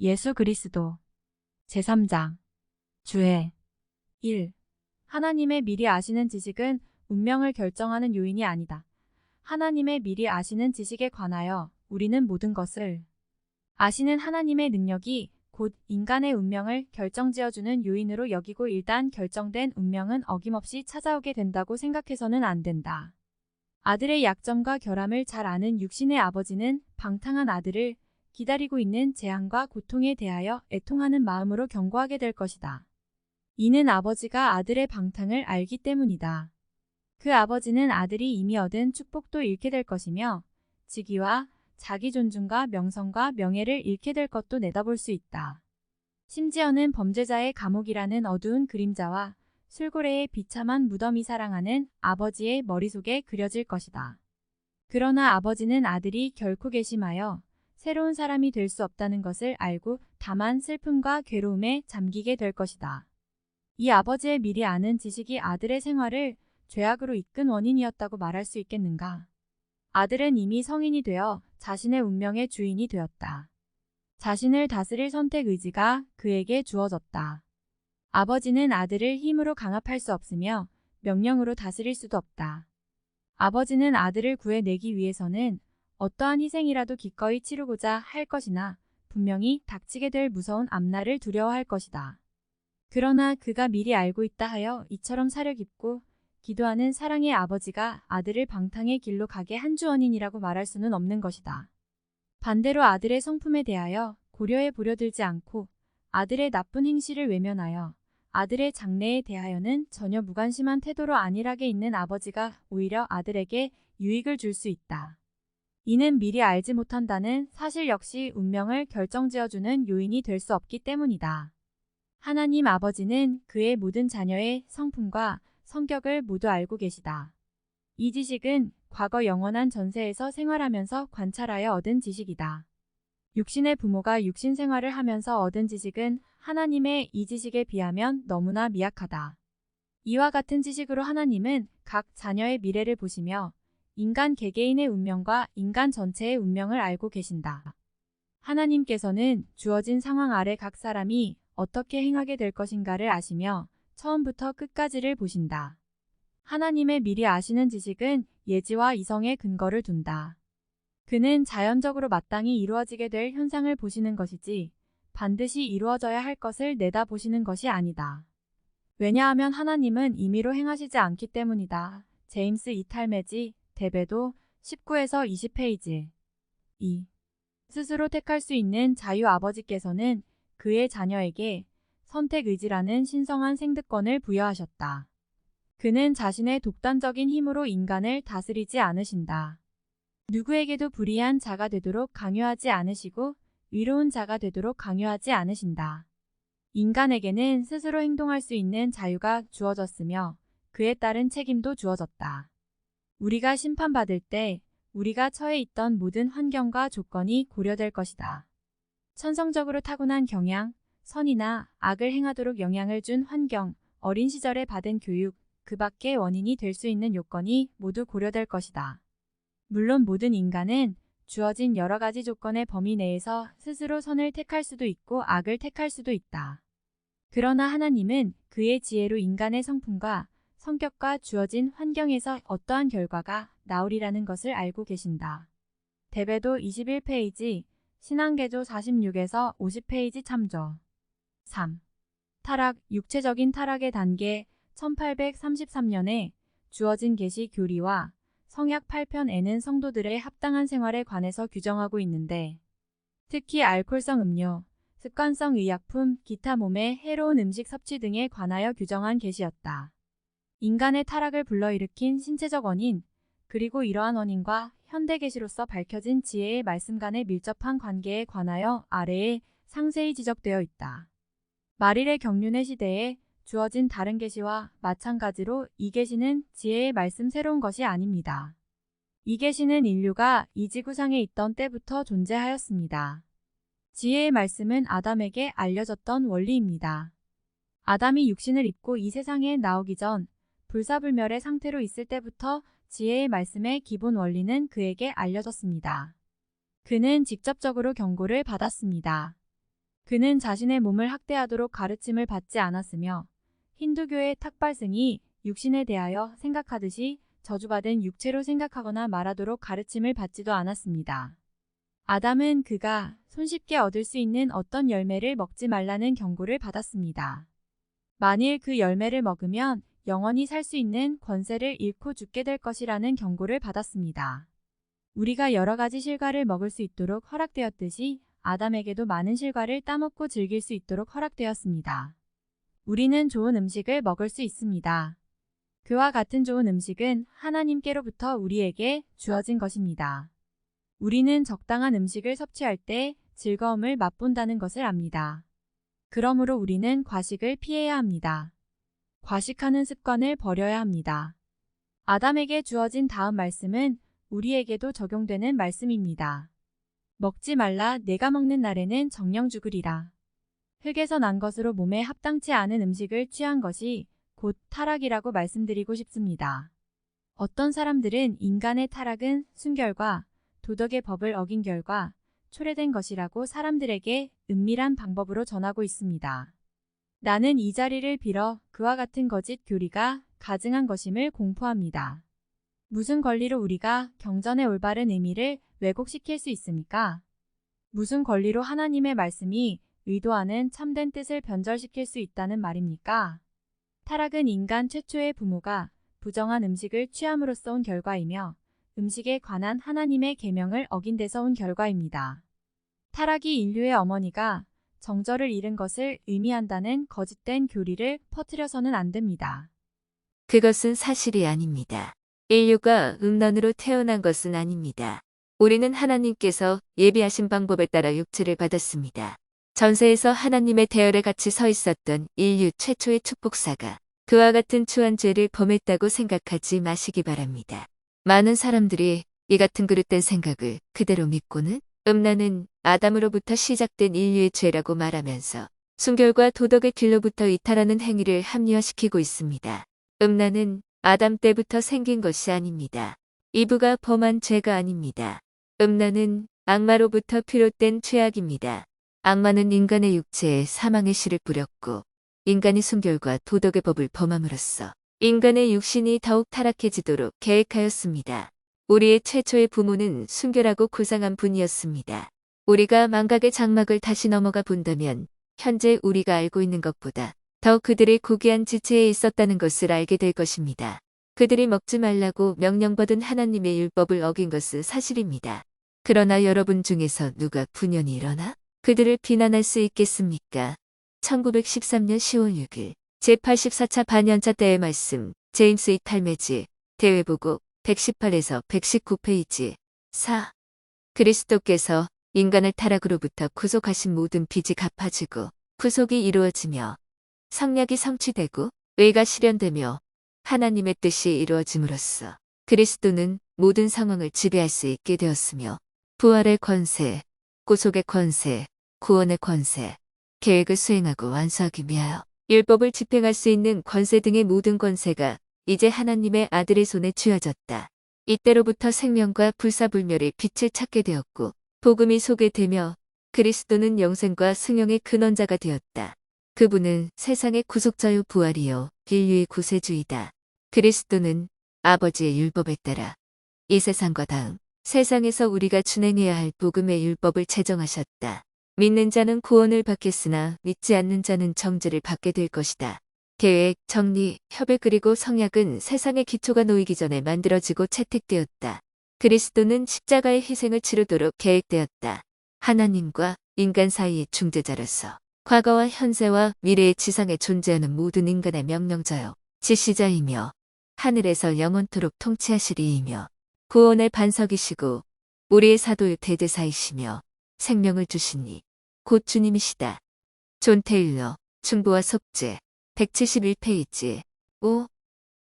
예수 그리스도 제3장 주의 1. 하나님의 미리 아시는 지식은 운명을 결정하는 요인이 아니다. 하나님의 미리 아시는 지식에 관하여 우리는 모든 것을 아시는 하나님의 능력이 곧 인간의 운명을 결정지어주는 요인으로 여기고 일단 결정된 운명은 어김없이 찾아오게 된다고 생각해서는 안 된다. 아들의 약점과 결함을 잘 아는 육신의 아버지는 방탕한 아들을 기다리고 있는 재앙과 고통에 대하여 애통하는 마음으로 경고하게 될 것이다. 이는 아버지가 아들의 방탕을 알기 때문이다. 그 아버지는 아들이 이미 얻은 축복도 잃게 될 것이며 직위와 자기 존중과 명성과 명예를 잃게 될 것도 내다볼 수 있다. 심지어는 범죄자의 감옥이라는 어두운 그림자와 술고래의 비참한 무덤이 사랑하는 아버지의 머릿속에 그려질 것이다. 그러나 아버지는 아들이 결코 괘씸하여 새로운 사람이 될 수 없다는 것을 알고 다만 슬픔과 괴로움에 잠기게 될 것이다. 이 아버지의 미리 아는 지식이 아들의 생활을 죄악으로 이끈 원인이었다고 말할 수 있겠는가? 아들은 이미 성인이 되어 자신의 운명의 주인이 되었다. 자신을 다스릴 선택 의지가 그에게 주어졌다. 아버지는 아들을 힘으로 강압할 수 없으며 명령으로 다스릴 수도 없다. 아버지는 아들을 구해내기 위해서는 어떠한 희생이라도 기꺼이 치르고자 할 것이나 분명히 닥치게 될 무서운 앞날을 두려워할 것이다. 그러나 그가 미리 알고 있다 하여 이처럼 사려 깊고 기도하는 사랑의 아버지가 아들을 방탕의 길로 가게 한 주 원인이라고 말할 수는 없는 것이다. 반대로 아들의 성품에 대하여 고려해 보려 들지 않고 아들의 나쁜 행실을 외면하여 아들의 장래에 대하여는 전혀 무관심한 태도로 안일하게 있는 아버지가 오히려 아들에게 유익을 줄 수 있다. 이는 미리 알지 못한다는 사실 역시 운명을 결정지어주는 요인이 될 수 없기 때문이다. 하나님 아버지는 그의 모든 자녀의 성품과 성격을 모두 알고 계시다. 이 지식은 과거 영원한 전세에서 생활하면서 관찰하여 얻은 지식이다. 육신의 부모가 육신 생활을 하면서 얻은 지식은 하나님의 이 지식에 비하면 너무나 미약하다. 이와 같은 지식으로 하나님은 각 자녀의 미래를 보시며 인간 개개인의 운명과 인간 전체의 운명을 알고 계신다. 하나님께서는 주어진 상황 아래 각 사람이 어떻게 행하게 될 것인가를 아시며 처음부터 끝까지를 보신다. 하나님의 미리 아시는 지식은 예지와 이성에 근거를 둔다. 그는 자연적으로 마땅히 이루어지게 될 현상을 보시는 것이지 반드시 이루어져야 할 것을 내다보시는 것이 아니다. 왜냐하면 하나님은 임의로 행하시지 않기 때문이다. 제임스 이탈메지 데베도 19에서 20페이지 2. 스스로 택할 수 있는 자유 아버지께서는 그의 자녀에게 선택 의지라는 신성한 생득권을 부여하셨다. 그는 자신의 독단적인 힘으로 인간을 다스리지 않으신다. 누구에게도 불의한 자가 되도록 강요하지 않으시고 의로운 자가 되도록 강요하지 않으신다. 인간에게는 스스로 행동할 수 있는 자유가 주어졌으며 그에 따른 책임도 주어졌다. 우리가 심판받을 때 우리가 처해 있던 모든 환경과 조건이 고려될 것이다. 천성적으로 타고난 경향, 선이나 악을 행하도록 영향을 준 환경, 어린 시절에 받은 교육, 그 밖의 원인이 될 수 있는 요건이 모두 고려될 것이다. 물론 모든 인간은 주어진 여러 가지 조건의 범위 내에서 스스로 선을 택할 수도 있고 악을 택할 수도 있다. 그러나 하나님은 그의 지혜로 인간의 성품과 성격과 주어진 환경에서 어떠한 결과가 나오리라는 것을 알고 계신다. 데베도 21페이지, 신앙개조 46에서 50페이지 참조. 3. 타락, 육체적인 타락의 단계 1833년에 주어진 계시 교리와 성약 8편에는 성도들의 합당한 생활에 관해서 규정하고 있는데 특히 알코올성 음료, 습관성 의약품, 기타 몸에 해로운 음식 섭취 등에 관하여 규정한 계시였다. 인간의 타락을 불러일으킨 신체적 원인, 그리고 이러한 원인과 현대 계시로서 밝혀진 지혜의 말씀 간의 밀접한 관계에 관하여 아래에 상세히 지적되어 있다. 말일의 경륜의 시대에 주어진 다른 계시와 마찬가지로 이 계시는 지혜의 말씀 새로운 것이 아닙니다. 이 계시는 인류가 이 지구상에 있던 때부터 존재하였습니다. 지혜의 말씀은 아담에게 알려졌던 원리입니다. 아담이 육신을 입고 이 세상에 나오기 전 불사불멸의 상태로 있을 때부터 지혜의 말씀의 기본 원리는 그에게 알려졌습니다. 그는 직접적으로 경고를 받았습니다. 그는 자신의 몸을 학대하도록 가르침을 받지 않았으며 힌두교의 탁발승이 육신에 대하여 생각하듯이 저주받은 육체로 생각하거나 말하도록 가르침을 받지도 않았습니다. 아담은 그가 손쉽게 얻을 수 있는 어떤 열매를 먹지 말라는 경고를 받았습니다. 만일 그 열매를 먹으면 영원히 살 수 있는 권세를 잃고 죽게 될 것이라는 경고를 받았습니다. 우리가 여러 가지 실과를 먹을 수 있도록 허락되었듯이 아담에게도 많은 실과를 따먹고 즐길 수 있도록 허락되었습니다. 우리는 좋은 음식을 먹을 수 있습니다. 그와 같은 좋은 음식은 하나님께로부터 우리에게 주어진 것입니다. 우리는 적당한 음식을 섭취할 때 즐거움을 맛본다는 것을 압니다. 그러므로 우리는 과식을 피해야 합니다. 과식하는 습관을 버려야 합니다. 아담에게 주어진 다음 말씀은 우리에게도 적용되는 말씀입니다. 먹지 말라. 내가 먹는 날에는 정령 죽으리라. 흙에서 난 것으로 몸에 합당치 않은 음식을 취한 것이 곧 타락이라고 말씀드리고 싶습니다. 어떤 사람들은 인간의 타락은 순결과 도덕의 법을 어긴 결과 초래된 것이라고 사람들에게 은밀한 방법으로 전하고 있습니다. 나는 이 자리를 빌어 그와 같은 거짓 교리가 가증한 것임을 공포합니다. 무슨 권리로 우리가 경전의 올바른 의미를 왜곡시킬 수 있습니까? 무슨 권리로 하나님의 말씀이 의도하는 참된 뜻을 변절시킬 수 있다는 말입니까? 타락은 인간 최초의 부모가 부정한 음식을 취함으로써 온 결과이며 음식에 관한 하나님의 계명을 어긴 데서 온 결과입니다. 타락이 인류의 어머니가 정절을 잃은 것을 의미한다는 거짓된 교리를 퍼뜨려서는 안 됩니다. 그것은 사실이 아닙니다. 인류가 음란으로 태어난 것은 아닙니다. 우리는 하나님께서 예비하신 방법에 따라 육체를 받았습니다. 전세에서 하나님의 대열에 같이 서 있었던 인류 최초의 축복사가 그와 같은 추한 죄를 범했다고 생각하지 마시기 바랍니다. 많은 사람들이 이 같은 그릇된 생각을 그대로 믿고는 음란은 아담으로부터 시작된 인류의 죄라고 말하면서 순결과 도덕의 길로부터 이탈하는 행위를 합리화시키고 있습니다. 음란은 아담 때부터 생긴 것이 아닙니다. 이브가 범한 죄가 아닙니다. 음란은 악마로부터 비롯된 죄악입니다. 악마는 인간의 육체에 사망의 씨를 뿌렸고 인간이 순결과 도덕의 법을 범함으로써 인간의 육신이 더욱 타락해지도록 계획하였습니다. 우리의 최초의 부모는 순결하고 고상한 분이었습니다. 우리가 망각의 장막을 다시 넘어가 본다면 현재 우리가 알고 있는 것보다 더 그들의 고귀한 지체에 있었다는 것을 알게 될 것입니다. 그들이 먹지 말라고 명령받은 하나님의 율법을 어긴 것은 사실입니다. 그러나 여러분 중에서 누가 분연히 일어나 그들을 비난할 수 있겠습니까? 1913년 10월 6일 제84차 반연차 때의 말씀 제임스 이 탈메지 대회보고 118에서 119페이지 4. 그리스도께서 인간을 타락으로부터 구속하신 모든 빚이 갚아지고 구속이 이루어지며 성약이 성취되고 의가 실현되며 하나님의 뜻이 이루어짐으로써 그리스도는 모든 상황을 지배할 수 있게 되었으며 부활의 권세, 구속의 권세, 구원의 권세, 계획을 수행하고 완수하기 위하여 율법을 집행할 수 있는 권세 등의 모든 권세가 이제 하나님의 아들의 손에 쥐어졌다. 이때로부터 생명과 불사불멸의 빛을 찾게 되었고 복음이 소개되며 그리스도는 영생과 승용의 근원자가 되었다. 그분은 세상의 구속자요 부활이요 인류의 구세주이다. 그리스도는 아버지의 율법에 따라 이 세상과 다음 세상에서 우리가 준행해야 할 복음의 율법을 제정하셨다. 믿는 자는 구원을 받겠으나 믿지 않는 자는 정죄를 받게 될 것이다. 계획, 정리, 협의 그리고 성약은 세상의 기초가 놓이기 전에 만들어지고 채택되었다. 그리스도는 십자가의 희생을 치르도록 계획되었다. 하나님과 인간 사이의 중재자로서 과거와 현재와 미래의 지상에 존재하는 모든 인간의 명령자요 지시자이며 하늘에서 영원토록 통치하시리이며 구원의 반석이시고 우리의 사도의 대제사이시며 생명을 주시니 곧 주님이시다. 존 테일러, 충보와 속죄 171페이지 5.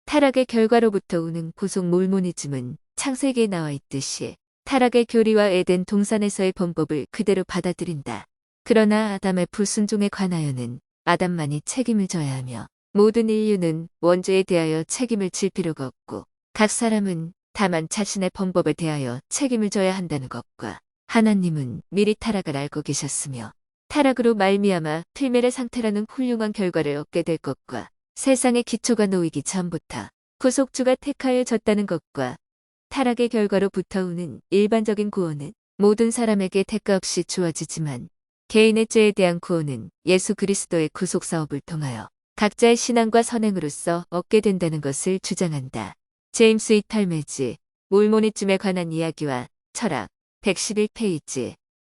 타락의 결과로부터 오는 고속 몰모니즘은 창세기에 나와 있듯이 타락의 교리와 에덴 동산에서의 범법을 그대로 받아들인다. 그러나 아담의 불순종에 관하여는 아담만이 책임을 져야 하며 모든 인류는 원죄에 대하여 책임을 질 필요가 없고 각 사람은 다만 자신의 범법에 대하여 책임을 져야 한다는 것과 하나님은 미리 타락을 알고 계셨으며 타락으로 말미암아 필멸의 상태라는 훌륭한 결과를 얻게 될 것과 세상의 기초가 놓이기 전부터 구속주가 택하여졌다는 것과 타락의 결과로부터 오는 일반적인 구원은 모든 사람에게 대가 없이 주어지지만 개인의 죄에 대한 구원은 예수 그리스도의 구속 사업을 통하여 각자의 신앙과 선행으로서 얻게 된다는 것을 주장한다. 제임스 이탈메지, 몰모니즘에 관한 이야기와 철학 111페이지